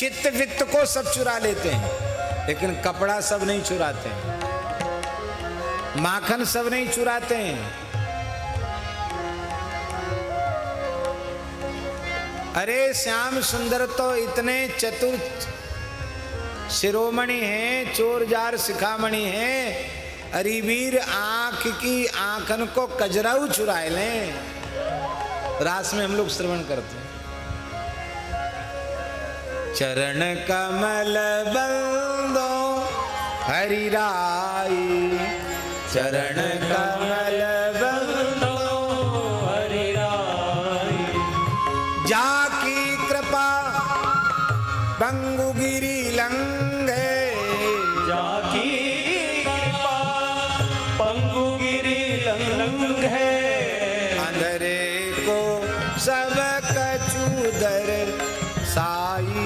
चित्त वित्त को सब चुरा लेते हैं, लेकिन कपड़ा सब नहीं चुराते हैं, माखन सब नहीं चुराते हैं। अरे श्याम सुंदर तो इतने चतुर शिरोमणि हैं, चोर जार शिखामणि हैं, अरे वीर आंख की आंखन को कजराऊ चुराए लें। रास में हम लोग श्रवण करते हैं। चरण कमल बंदो हरि राई, चरण कमल बंदो हरि राई, जाकी कृपा बंगु गिरी लंघे, जाकी कृपा पंगु गिरी लंघे, अंधरे को सब कछु दर साई,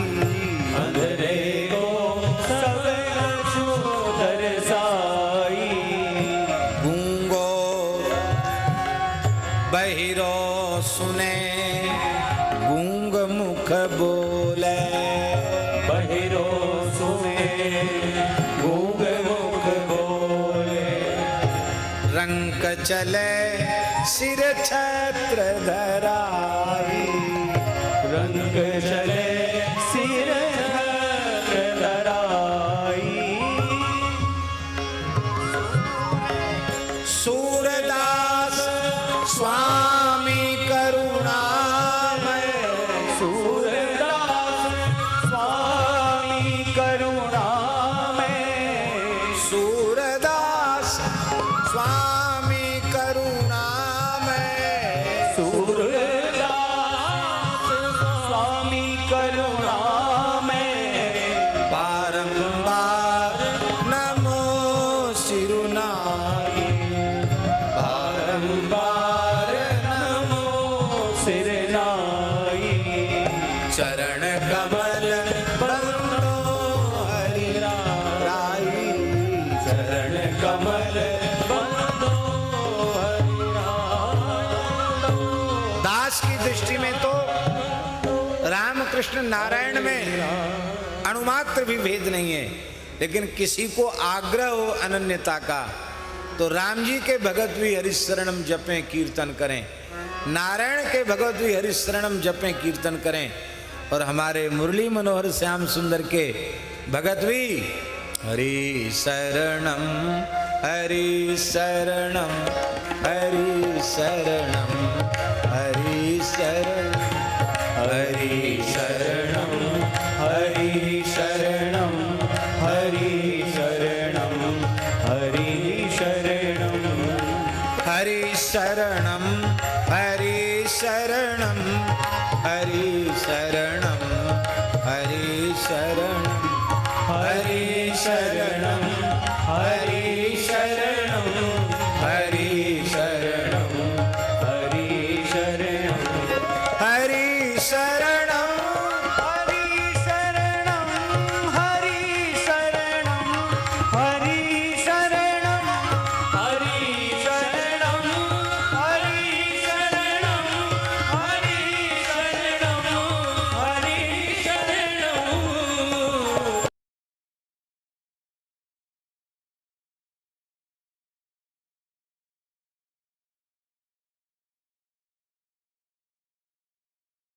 अंधरे को सब कछु दर्शाई, गूंगो बहिरो सुने, गूंग मुख बोले, बहिरो सुने गूंग मुख बोले, रंक चले सिर छत्र धराई, रंग चले सिर धराई, सूरदास स्वामी करुणामय, सूरदास स्वामी करुणामय, सूरदास स्वामी करुणामय, सूरदास स्वामी करुणामय, बारंबार नमो सिरुनाई, बारंबार नमो सिरनाई, चरण कमल बंदो हरि राई, चरण कमल बंदो हरि राई। दास की दृष्टि में तो रामकृष्ण नारायण में अणुमात्र भी भेद नहीं है, लेकिन किसी को आग्रह हो अनन्यता का तो राम जी के भगत भी हरिशरणम जपें कीर्तन करें, नारायण के भगत भी हरिशरणम जपें कीर्तन करें, और हमारे मुरली मनोहर श्याम सुंदर के भगत भी हरि शरणम हरि शरणम हरि शरणम हरि शरणम हरि शरणम हरि शरणम हरि शरणम हरि शरणम हरि शरणम हरि शरणम हरि शरणम